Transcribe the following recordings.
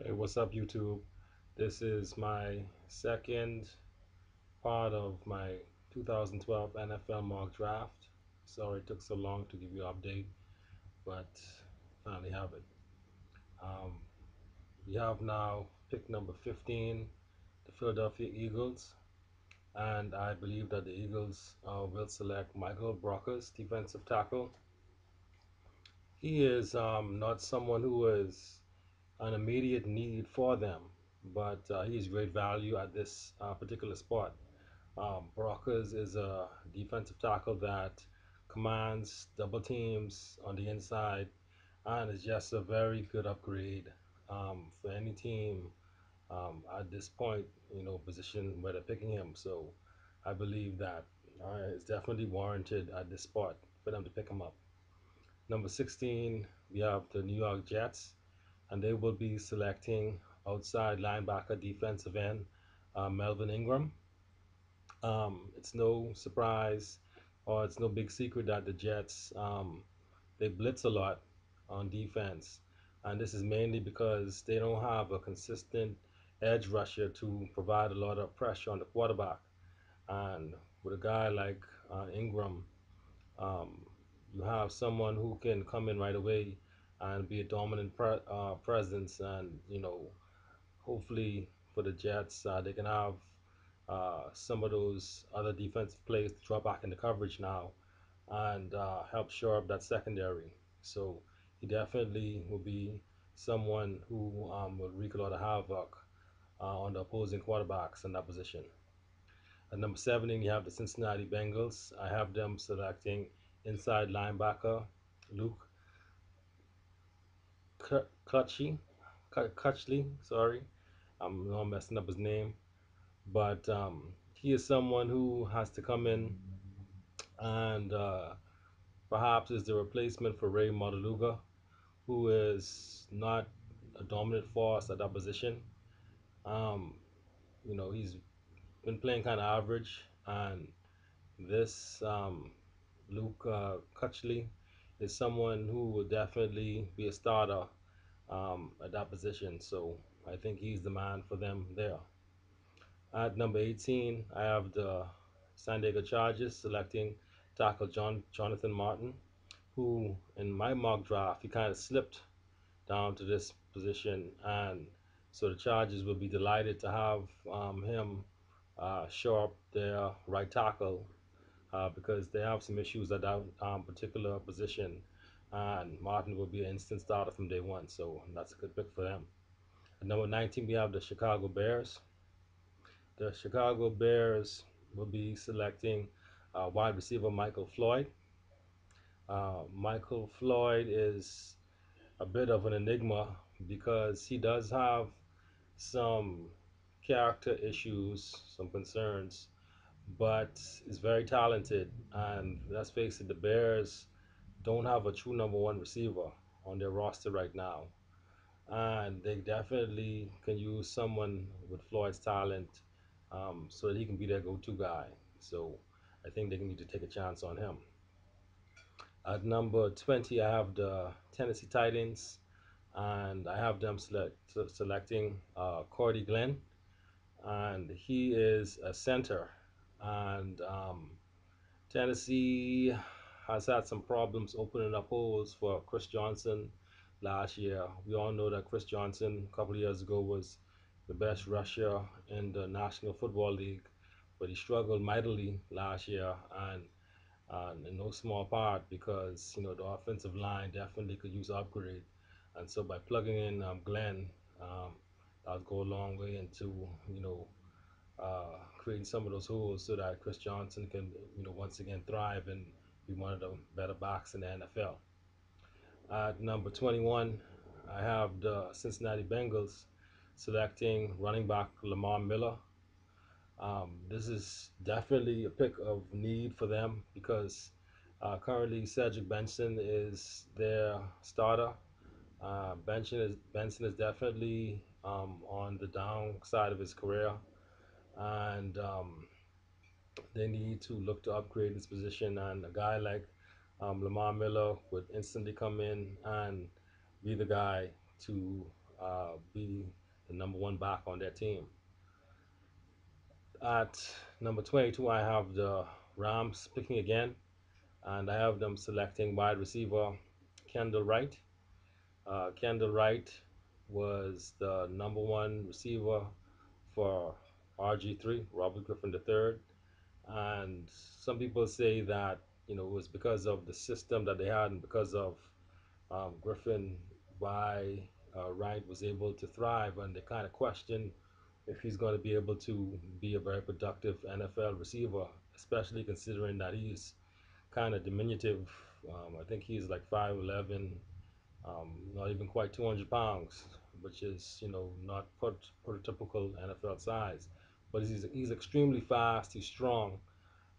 Hey, what's up, YouTube? This is my second part of my 2012 NFL mock draft. Sorry it took so long to give you an update, but finally have it. Um, we have now pick number 15, the Philadelphia Eagles, and I believe that the Eagles will select Michael Brockers, defensive tackle. He is not someone who is an immediate need for them, but he's great value at this particular spot. Brockers is a defensive tackle that commands double teams on the inside and is just a very good upgrade for any team at this point, position where they're picking him. So I believe that it's definitely warranted at this spot for them to pick him up. Number 16, we have the New York Jets, and they will be selecting outside linebacker defensive end Melvin Ingram. It's no surprise or it's no big secret that the Jets they blitz a lot on defense, and this is mainly because they don't have a consistent edge rusher to provide a lot of pressure on the quarterback. And with a guy like Ingram, um, you have someone who can come in right away and be a dominant presence, and hopefully for the Jets, they can have some of those other defensive plays to drop back into coverage now and help shore up that secondary. So he definitely will be someone who will wreak a lot of havoc on the opposing quarterbacks in that position. At number 17, you have the Cincinnati Bengals. I have them selecting inside linebacker Luke Kutchy, Kutchley. Sorry, I'm messing up his name, but he is someone who has to come in and perhaps is the replacement for Ray Modaluga, who is not a dominant force at that position. Um, he's been playing kind of average, and this Luke Kutchley is someone who will definitely be a starter at that position. So I think he's the man for them there. At number 18, I have the San Diego Chargers selecting tackle Jonathan Martin, who in my mock draft he kind of slipped down to this position, and so the Chargers will be delighted to have him show up their right tackle because they have some issues at that particular position, and Martin will be an instant starter from day one, so that's a good pick for them. At number 19, we have the Chicago Bears. The Chicago Bears will be selecting wide receiver Michael Floyd. Michael Floyd is a bit of an enigma because he does have some character issues, some concerns, but is very talented. And let's face it, the Bears don't have a true number one receiver on their roster right now. And they definitely can use someone with Floyd's talent so that he can be their go to guy. So I think they need to take a chance on him. At number 20, I have the Tennessee Titans, and I have them selecting Cordy Glenn, and he is a center. And Tennessee has had some problems opening up holes for Chris Johnson last year. We all know that Chris Johnson a couple of years ago was the best rusher in the National Football League, but he struggled mightily last year, and in no small part because the offensive line definitely could use upgrade, and so by plugging in Glenn, that'll go a long way into creating some of those holes so that Chris Johnson can once again thrive and be one of the better backs in the NFL. At number 21, I have the Cincinnati Bengals selecting running back Lamar Miller. This is definitely a pick of need for them because currently Cedric Benson is their starter. Benson is definitely on the downside of his career, and they need to look to upgrade his position. And a guy like Lamar Miller would instantly come in and be the guy to be the number one back on their team. At number 22, I have the Rams picking again, and I have them selecting wide receiver Kendall Wright. Kendall Wright was the number one receiver for RG3, Robert Griffin III, and some people say that it was because of the system that they had and because of Griffin why Wright was able to thrive, and they kind of question if he's going to be able to be a very productive NFL receiver, especially considering that he's kind of diminutive. I think he's like 5'11", not even quite 200 pounds, which is not prototypical NFL size. But he's extremely fast. He's strong,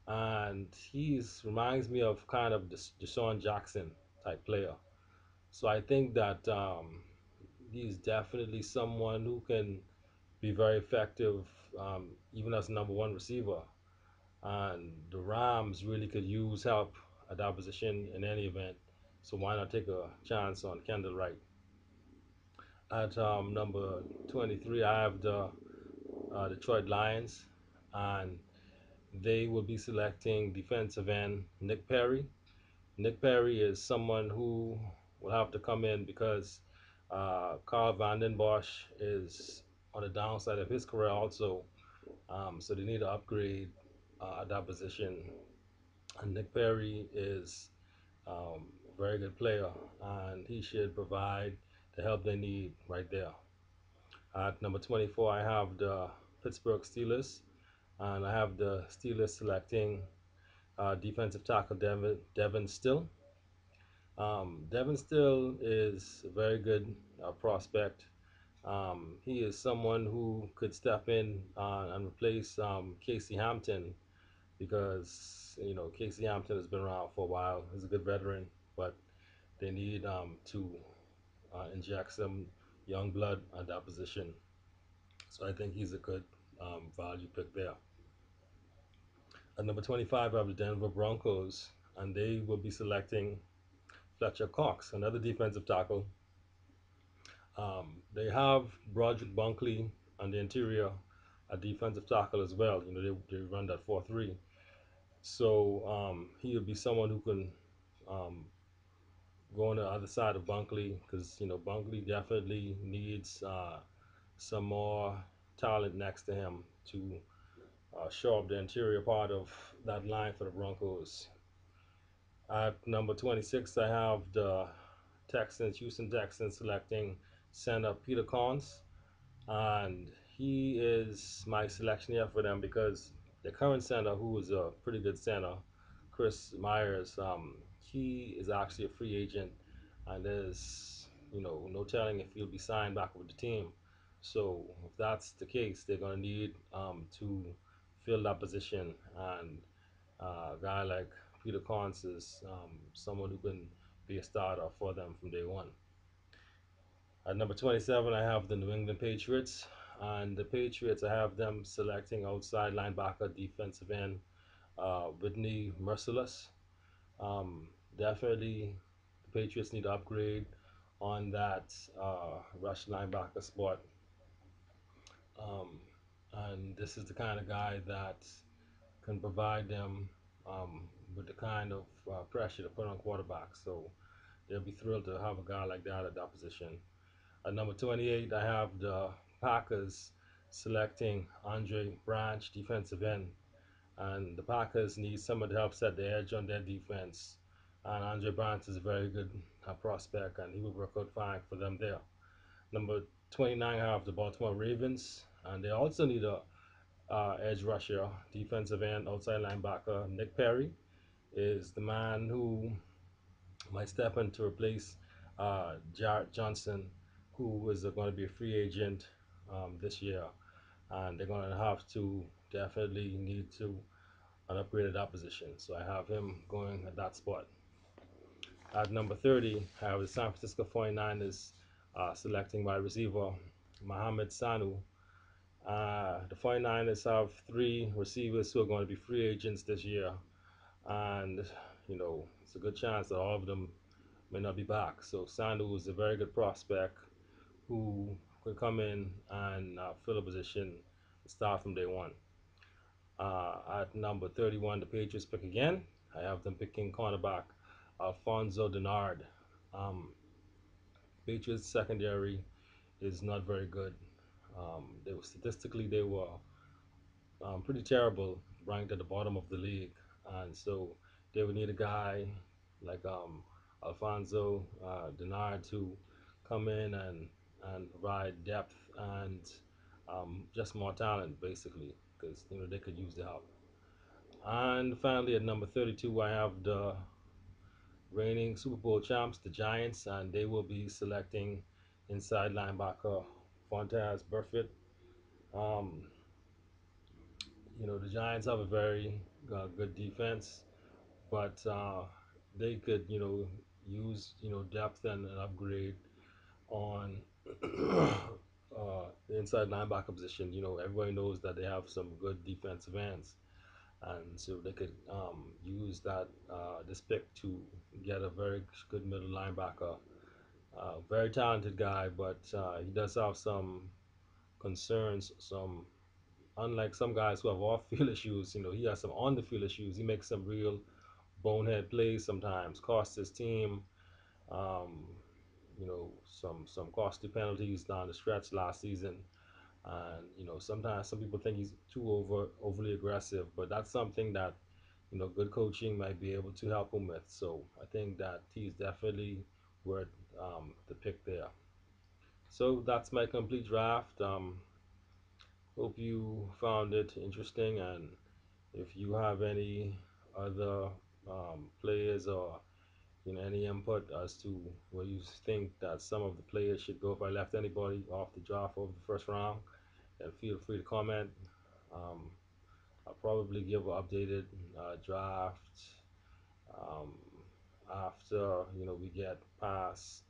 and he's reminds me of kind of Deshaun Jackson type player. So I think that he's definitely someone who can be very effective, even as number one receiver. And the Rams really could use help at that position in any event. So why not take a chance on Kendall Wright? At number 23, I have the Detroit Lions, and they will be selecting defensive end Nick Perry. Nick Perry is someone who will have to come in because Carl Vanden Bosch is on the downside of his career also. So they need to upgrade at that position. And Nick Perry is a very good player, and he should provide the help they need right there. At number 24, I have the Pittsburgh Steelers, and I have the Steelers selecting defensive tackle Devin Still. Devin Still is a very good prospect. He is someone who could step in and replace Casey Hampton because Casey Hampton has been around for a while. He's a good veteran, but they need to inject some young blood at that position. So I think he's a good value pick there. At number 25, I have the Denver Broncos, and they will be selecting Fletcher Cox, another defensive tackle. They have Broderick Bunkley on the interior, a defensive tackle as well. They run that 4-3. So he would be someone who can um, go on the other side of Bunkley because Bunkley definitely needs some more talent next to him to show up the interior part of that line for the Broncos. At number 26, I have the Houston Texans selecting center Peter Cons, and he is my selection here for them because the current center, who is a pretty good center, Chris Myers, he is actually a free agent, and there's no telling if he'll be signed back with the team. So if that's the case, they're gonna need to fill that position, and a guy like Peter Cons is someone who can be a starter for them from day one. At number 27, I have the New England Patriots. And the Patriots, I have them selecting outside linebacker, defensive end, Whitney Merciless. Definitely, the Patriots need to upgrade on that rush linebacker spot. Um, and this is the kind of guy that can provide them with the kind of pressure to put on quarterbacks. So they'll be thrilled to have a guy like that at that position. At number 28, I have the Packers selecting Andre Branch, defensive end. And the Packers need someone to help set the edge on their defense. And Andre Branch is a very good prospect, and he will work out fine for them there. Number 29, I have the Baltimore Ravens, and they also need a edge rusher, defensive end, outside linebacker. Nick Perry is the man who might step in to replace Jarrett Johnson, who is going to be a free agent this year, and they're going to have to definitely need to an upgraded opposition. So I have him going at that spot. At number 30, I have the San Francisco 49ers selecting wide receiver Mohamed Sanu. The 49ers have three receivers who are going to be free agents this year, and it's a good chance that all of them may not be back. So Sanu is a very good prospect who could come in and fill a position and start from day one. At number 31, the Patriots pick again. I have them picking cornerback Alfonso Denard. Um, Patriots secondary is not very good. They were statistically they were pretty terrible, ranked at the bottom of the league, and so they would need a guy like Alfonso Denard to come in and provide depth and just more talent, basically, because they could use the help. And finally, at number 32, I have the reigning Super Bowl champs, the Giants, and they will be selecting inside linebacker Fontez Burfict. Um, the Giants have a very good defense, but they could, use depth and an upgrade on the inside linebacker position. Everybody knows that they have some good defensive ends, and so they could use that this pick to get a very good middle linebacker. Very talented guy, but he does have some concerns. Some unlike some guys who have off-field issues, he has some on-the-field issues. He makes some real bonehead plays sometimes, costs his team. Um, some costly penalties down the stretch last season. And sometimes some people think he's too overly aggressive, but that's something that good coaching might be able to help him with. So I think that he's definitely worth the pick there. So that's my complete draft. Hope you found it interesting, and if you have any other players or any input as to where you think that some of the players should go, if I left anybody off the draft over the first round, then feel free to comment. Um, I'll probably give an updated draft um, after we get past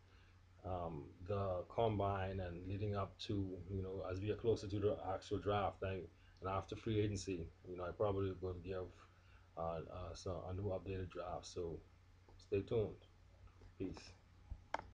the combine and leading up to as we get closer to the actual draft. And after free agency, I probably will give a new updated draft. So stay tuned. Peace.